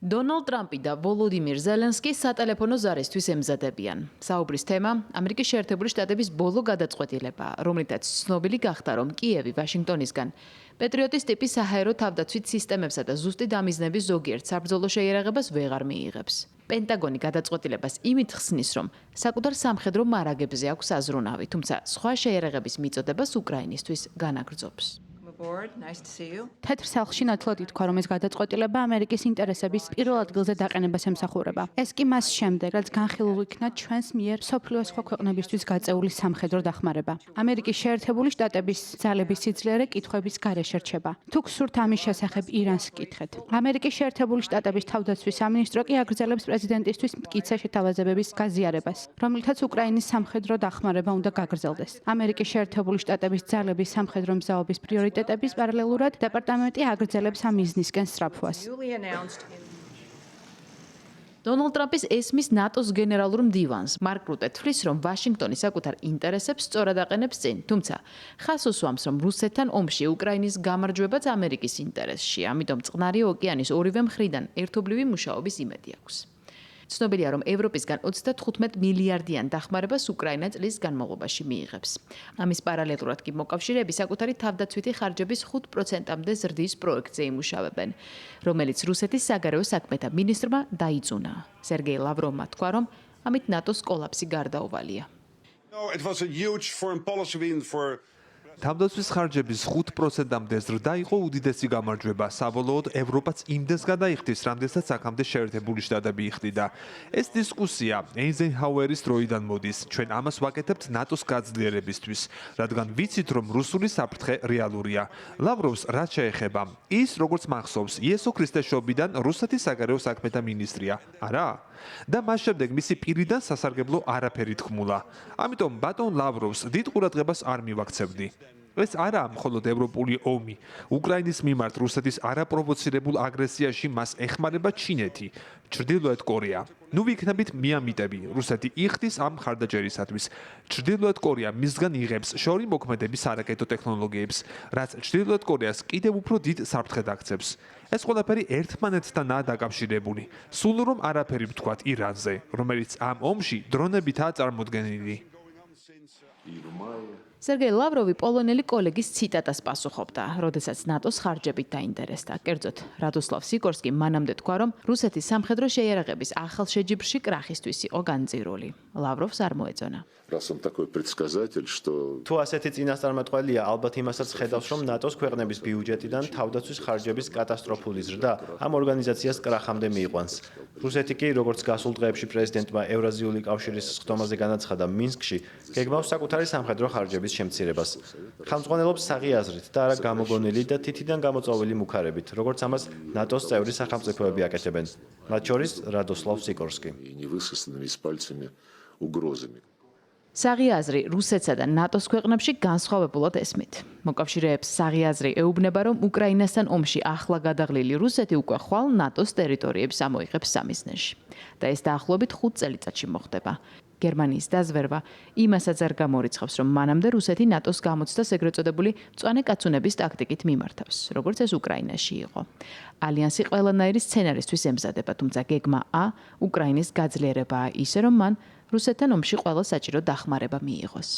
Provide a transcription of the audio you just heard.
დონალდ ტრამპი და ვოლოდიმირ ზელენსკი სატელეფონო ზარისთვის ემზადებიან. საუბრის თემა ამერიკის შეერთებული შტატების ბოლო გადაწყვეტილება, რომლითაც ცნობილი გახდა, რომ კიევი ვაშინგტონისგან პეტრიოტის ტიპის საჰაერო თავდაცვით სისტემებსა და ზუსტი დამიზნების ზოგიერთ საბრძოლო შეიარაღებას ვეღარ მიიღებს. პენტაგონი გადაწყვეტილებას იმით ხსნის, რომ საკუთარ სამხედრო მარაგებზე აქვს აზროვნავი, თუმცა სხვა შეიარაღების მიწოდებას უკრაინისთვის განაგრძობს. თეთრ სახლში ნათლად ითქვა, რომ ეს გადაწყვეტილება ამერიკის ინტერესების პირველ ადგილზე დაყენებას ემსახურება. ეს კი მას შემდეგ, რაც განხილულ იქნა ჩვენს მიერ მსოფლიოს სხვა ქვეყნებისთვის გაწეული სამხედრო დახმარება. ამერიკის შეერთებული შტატების ძალების სიძლიერე კითხვების გარეშე რჩება. თუ გსურთ ამის შესახებ ირანს კითხეთ. ამერიკის შეერთებული შტატების თავდაცვის სამინისტრო კი აგრძელებს პრეზიდენტისთვის მტკიცე შეთავაზებების გაზიარებას, რომლითაც უკრაინის სამხედრო დახმარება უნდა გაგრძელდეს. ამერიკის შეერთებული შტატების ძალების სამხედრო მზაობის პრიორიტეტები პარალელურად დეპარტამენტი აგრძელებს ამ მიზნისკენ სწრაფვას. დონალდ ტრამპის ესმის ნატოს გენერალურ მდივანს მარკ რუტე თვლის, რომ ვაშინგტონი საკუთარ ინტერესებს სწორად აყენებს წინ, თუმცა ხას უსვამს, რომ რუსეთთან ომში უკრაინის გამარჯვებაც ამერიკის ინტერესში, ამიტომ წყნარი ოკეანის ორივე მხრიდან ერთობლივი მუშაობის იმედი აქვს. ცნობილია, რომ ევროპისგან 35 მილიარდიან დახმარებას უკრაინა წლის განმავლობაში მიიღებს. ამის პარალელურად კი მოკავშირეები საკუთარი თავდაცვითი ხარჯების 5%-მდე ზრდის პროექტზე იმუშავებენ, რომელიც რუსეთის საგარეო საქმეთა მინისტრმა დაიწუნა. სერგეი ლავროვმა თქვა, რომ ამით ნატოს კოლაფსი გარდაუვალია. თავდაცვის ხარჯების 5%-მდე ზრდა იყო უდიდესი გამარჯვება. საბოლოოდ ევროპაც იმდეს გადაიხდის, რამდენსაც აქამდე შეერთებული შტატები იხდიდა. ეს დისკუსია ეიზენჰაუერის დროიდან მოდის. ჩვენ ამას ვაკეთებთ ნატოს გაძლიერებისთვის, რადგან ვიცით, რომ რუსული საფრთხე რეალურია. ლავროვს რაც შეეხება, ის როგორც მახსოვს, იესო ქრისტეს შობიდან რუსეთის საგარეო საქმეთა მინისტრია, არა? და მას შემდეგ მისი პირიდან სასარგებლო არაფერი თქმულა. ამიტომ ბატონ ლავროვს დიდ ყურადღებას არ მივაქცევდი. ეს არაა მხოლოდ ევროპული ომი. უკრაინის მიმართ რუსეთის არაპროვოცირებულ აგრესიაში მას ეხმარება ჩინეთი, ჩრდილოეთ კორეა. ნუ ვიქნებით მიამიტები, რუსეთი იხდის ამ მხარდაჭერისათვის. ჩრდილოეთ კორეა მისგან იღებს შორი მოქმედების სარაკეტო ტექნოლოგიებს, რაც ჩრდილოეთ კორეას კიდევ უფრო დიდ საფრთხედ აქცევს. ეს ყველაფერი ერთმანეთთანაა დაკავშირებული. სულ რომ არაფერი ვთქვათ ირანზე, რომელიც ამ ომში დრონებითაა წარმოდგენილი. სერგეი ლავროვი პოლონელი კოლეგის ციტატას პასუხობდა, როდესაც ნატოს ხარჯებით დაინტერესდა. კერძოდ, რადოსლავ სიკორსკი მანამდე თქვა, რომ რუსეთის სამხედრო შეიარაღების ახალ შეჯიბრში კრახისთვის იყო განწირული. ლავროვს არ მოეწონა. თუ ასეთი წინასწარმეტყველია, ალბათ იმასაც ხედავს, რომ ნატოს ქვეყნების ბიუჯეტიდან თავდაცვის ხარჯების კატასტროფული ზრდა ამ ორგანიზაციას კრახამდე მიიყვანს. რუსეთი კი, როგორც გასულ დღეებში პრეზიდენტმა ევრაზიული კავშირის სხდომაზე განაცხადა მინსკში, გეგმავს საკუთარი სამხედრო ხარჯების შემცირებას. ხელმძღვანელობს საღი აზრით და არა გამოგონილი და თითიდან გამოწვეული მუქარებით, როგორც ამას ნატოს წევრი სახელმწიფოები აკეთებენ, მათ შორის რადოსლავ სიკორსკი. საღი აზრი რუსეთსა და ნატოს ქვეყნებში განსხვავებულად ესმით. მოკავშირეებს საღი აზრი ეუბნება, რომ უკრაინასთან ომში ახლა გადაღლილი რუსეთი უკვე ხვალ ნატოს ტერიტორიებს ამოიღებს სამიზნეში. და ეს დაახლოებით 5 წელიწადში მოხდება. გერმანიის დაზვერვა იმასაც არ გამორიცხავს, რომ მანამდე რუსეთი ნატოს გამოცდას ეგრეთ წოდებული მწვანე კაცუნების ტაქტიკით მიმართავს, როგორც ეს უკრაინაში იყო. ალიანსი ყველანაირი სცენარისთვის ემზადება, თუმცა გეგმა A უკრაინის გაძლიერებაა ისე, რომ მან რუსეთთან ომში ყველა საჭირო დახმარება მიიღოს.